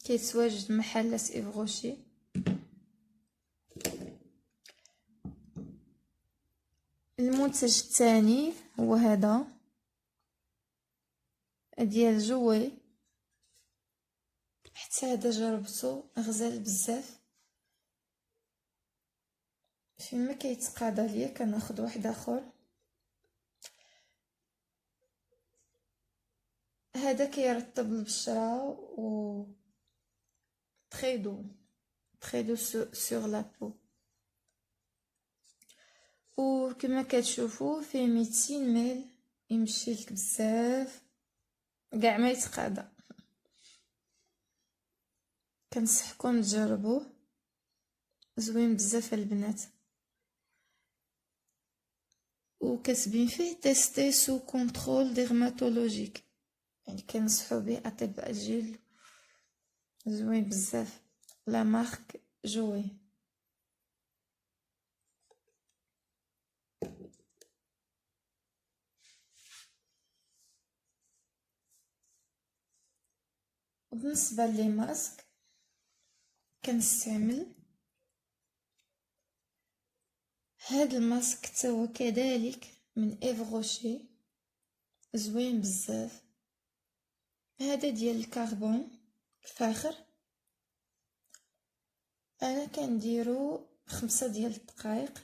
كيتواجد محلات إفغوشي. المنتج الثاني هو هذا ديال جوي، حتى هذا جربته غزال بزاف. فيما كيتقاضى ليا كناخذ واحد اخر. هذا كيرطب البشره و تري دو سور لا بو. وكما كتشوفوا فيه 200 ميل، يمشي لك بزاف كاع ما يتقاضى. كنصحكم تجربوه، زوين بزاف البنات. وكتبين فيه تيستي سو كونترول ديرماتولوجيك، يعني كنصحوا به اطباء الجلد. زوين بزاف، لا مارك جوي. وبالنسبه لي ماسك كنستعمل هذا الماسك توا كذلك من إفغوشي، زوين بزاف. هذا ديال الكربون الفاخر. انا كنديرو 5 ديال الدقائق.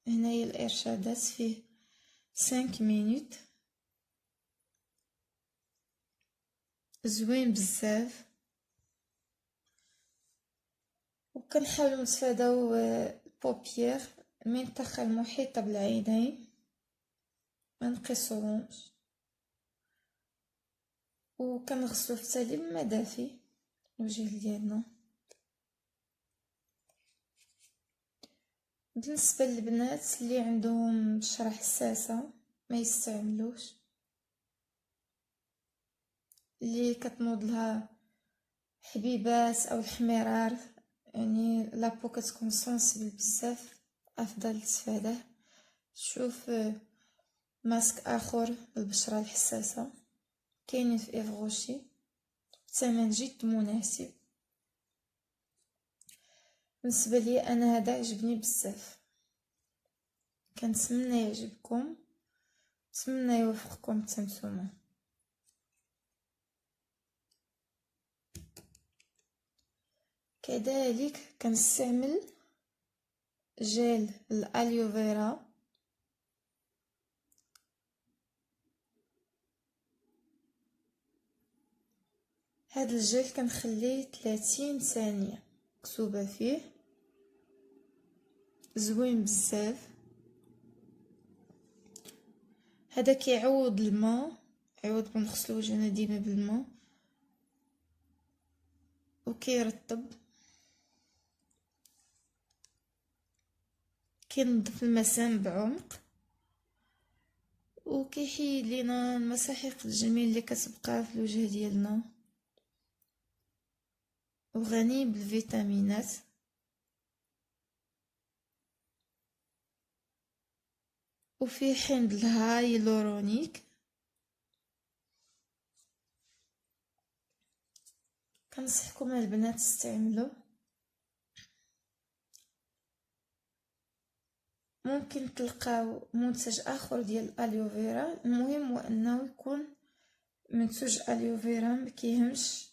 هنايا الارشادات فيه 5 مينوت، زوين بزاف. وكنحاولوا نتفاداو البوبيير، المنطقه المحيطه بالعينين ما نقصوهمش. وكنغسلو في التالي بماء دافي الوجه ديالنا. بالنسبه للبنات اللي عندهم بشره حساسه ما يستعملوش، اللي كتنوض لها حبيبات او الحمرار، يعني لابو كتكون سنسيبل بزاف، افضل تفاداه. شوف ماسك اخر للبشره الحساسه كاينين في إفغوشي، ثمن جد مناسب. بالنسبه لي انا هذا عجبني بزاف، كنتمنى يعجبكم، نتمنى يوفقكم نتوما. كذلك كنستعمل جيل الاليوفيرا. هذا الجيل كنخليه 30 ثانيه مكتوبه فيه، زوين بزاف. هذا كيعوض الماء، عوض ما نغسلو وجهنا ديما بالماء، وكيرطب، كينظف المسام بعمق، وكيحيد لينا المساحيق الجميل اللي كتبقى في الوجه ديالنا. وغني بالفيتامينات. وفيه حمض الهايلورونيك. كنصحكم البنات تستعملوه. ممكن تلقاو منتج اخر ديال الاليوفيرا، المهم هو انه يكون منتوج اليوفيرا، مكيهمش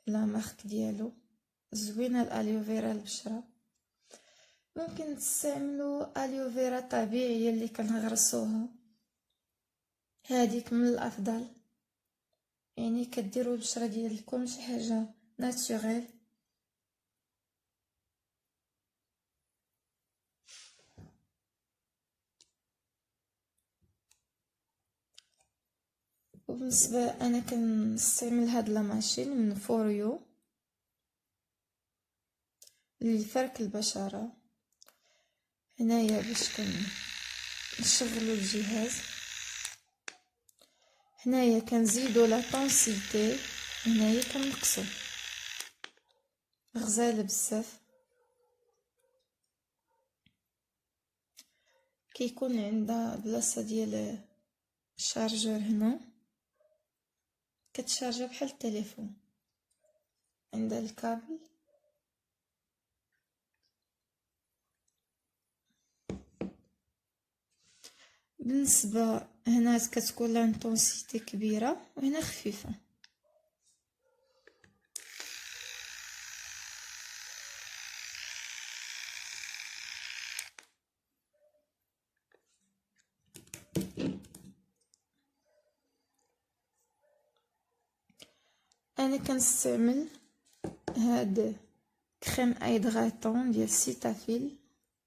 لا مارك ديالو. زوينه الاليوفيرا للبشره. ممكن تستعملوا اليوفيرا طبيعيه اللي كنغرسوها، هذيك من الافضل، يعني كديروا البشره ديالكم شي حاجه ناتوريل. وبالنسبه انا كنستعمل هاد لا ماشين من فوريو لفرك البشره. هنايا باش نشغلوا الجهاز، هنايا كنزيدو لا طونسيتي، هنايا كنقصو. غزاله بزاف. كيكون عندها بلاصه ديال الشارجور هنا، كتشارجا بحال التليفون. عند الكابل. بالنسبة هنا كتكون لانتونسيتي كبيرة وهنا خفيفة. انا كنستعمل هاد كريم ايدغاتون ديال سيتافيل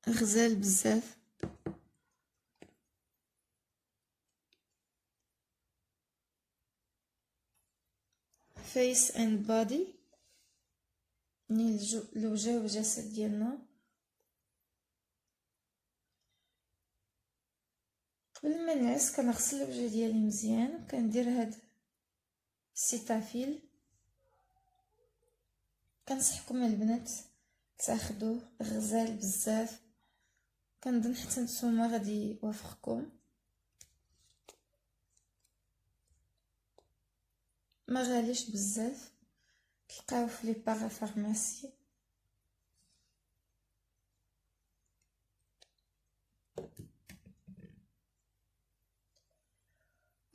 غزال بزاف. فيس اند بادي الوجه والجسد ديالنا. قبل ما نعس كنغسل الوجه ديالي مزيان، كندير هاد السيتافيل. كنصحكم البنات تاخدوه غزال بزاف، كنظن حتى نتوما غادي يوافقكم. ما غاليش بزاف، تلقاوه في لي بارافارماسي.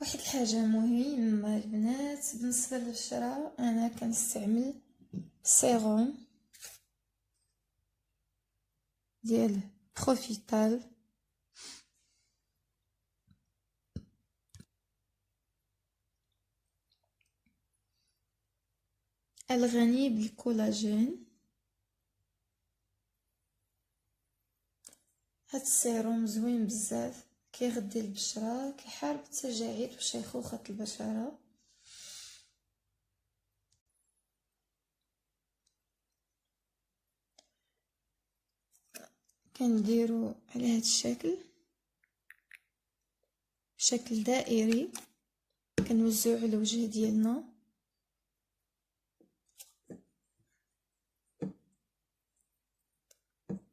واحد الحاجه مهمه البنات بالنسبه للبشره، انا كنستعمل سيروم ديال بروفيتال. الغني بالكولاجين. هاد السيروم زوين بزاف، كيغذي البشره، كيحارب التجاعيد وشيخوخه البشره. كنديرو على هاد الشكل، شكل دائري، كنوزعو على الوجه ديالنا.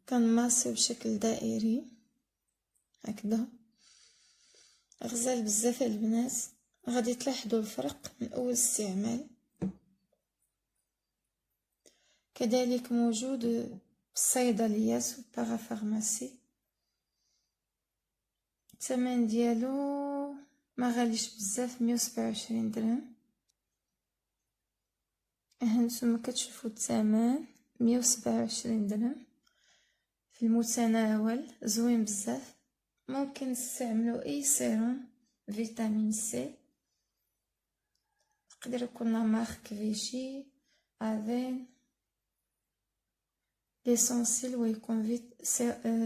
كنماسيو بشكل دائري هكذا. غزال بزاف البنات، غادي تلاحظوا الفرق من اول استعمال. كذلك موجود في الصيدليات والبارافارماسي. الثمن ديالو ما غاليش بزاف، 127 درهم. هانتوما كتشوفوا الثمن 127 درهم في المتناول، زوين بزاف. ممكن تستعملوا اي سيروم فيتامين سي، تقدر يكون مارك فيشي، افين، ليسونسيل، ويكون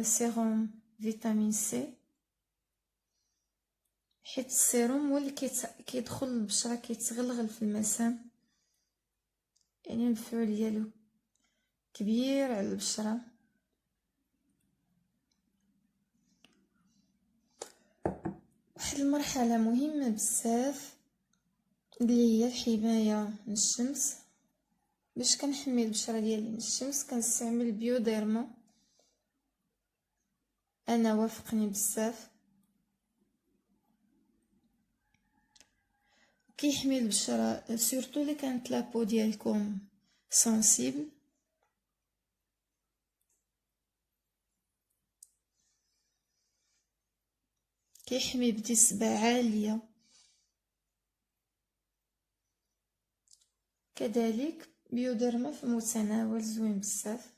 سيروم فيتامين سي. حيت السيروم هو اللي كيدخل للبشره، كيتغلغل في المسام، يعني المفعول ديالو كبير على البشره. واحد المرحله مهمه بزاف اللي هي الحمايه من الشمس. باش كنحمي البشره ديالي من الشمس كنستعمل بيوديرما. انا وافقني بزاف، كيحمي البشره سورتو اللي كانت لابو ديالكم سنسيبل. كيحمي بنسبه عاليه. كذلك بيوديرما في المتناول، زوين بزاف.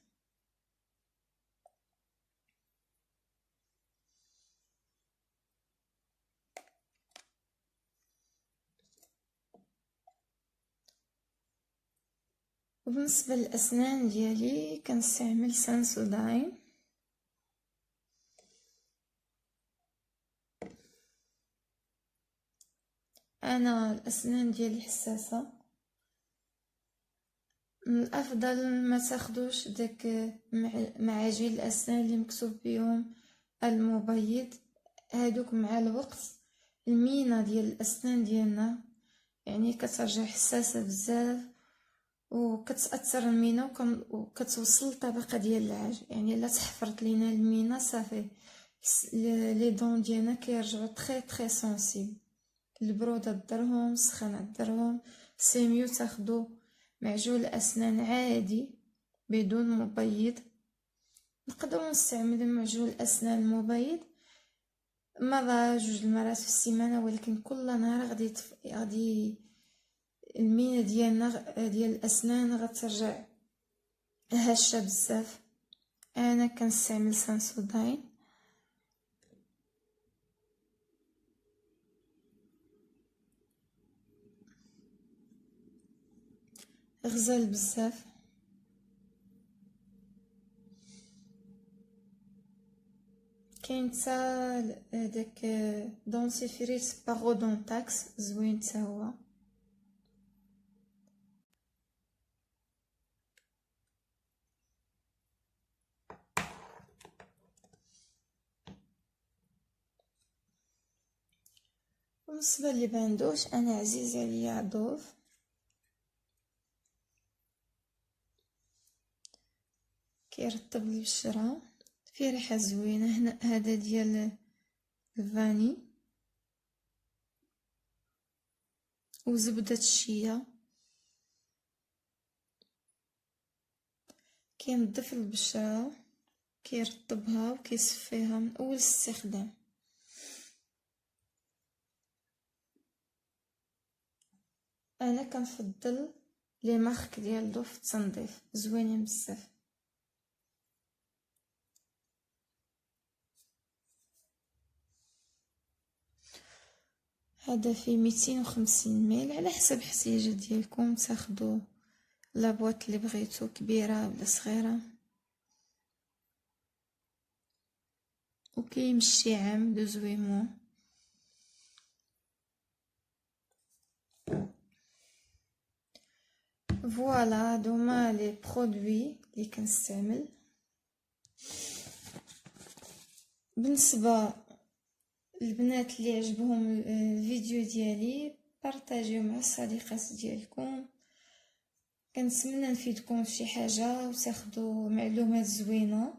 وبالنسبه للاسنان ديالي كنستعمل سانسوداين. انا الاسنان ديالي حساسه، من الافضل ما تاخدوش داك معاجين الاسنان اللي مكتوب بهم المبيض. هادوك مع الوقت المينا ديال الاسنان ديالنا يعني كترجع حساسه بزاف، وكتاثر المينا وكتوصل لطبقه ديال العاج. يعني الا تحفرت لينا المينا صافي لي دون ديالنا كيرجعوا تري سونسيبل. البروده ضرهم، السخانه ضرهم، سي ميو تاخدو معجون الأسنان عادي بدون مبيض. نقدروا نستعملوا معجون الأسنان المبيض مرة 2 المرات في السيمانة، ولكن كل نهار غادي المينا ديالنا ديال الأسنان غترجع هشة بزاف. أنا كنستعمل سانسوداين. غزال بزاف. كاين حتى داك دونتيفريس باغودونتاكس زوين حتى هو. بالنسبه لي باندوش انا عزيز عليا دوف. كيرطب البشره، فيه ريحه زوينه. هنا هذا ديال الفاني وزبده الشيا، كينظف البشره، كيرطبها وكيصفيها من اول استخدام. انا كنفضل لي مارك ديال دوف التنظيف، زوينين بزاف. هذا فيه 250 ميل، على حسب احتياجات ديالكم تاخدوا لابواط اللي بغيتو، كبيره ولا صغيره. وكيمشي عام 12 موا. فوالا دوما لي برودوي اللي كنستعمل. بالنسبه البنات اللي عجبهم الفيديو ديالي بارطاجيو مع الصديقات ديالكم. كنتمنى نفيدكم في شي حاجه وتاخدوا معلومات زوينه،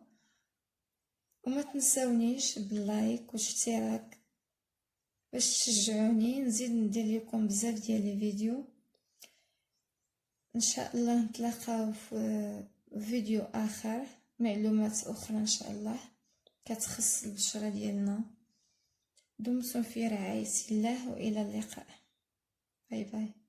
وما تنساونيش باللايك والاشتراك باش تشجعوني نزيد ندير لكم بزاف ديال لي فيديو. ان شاء الله نتلاقاو في فيديو اخر، معلومات اخرى ان شاء الله كتخص البشره ديالنا. دمتم في رعاية الله والى اللقاء. باي باي.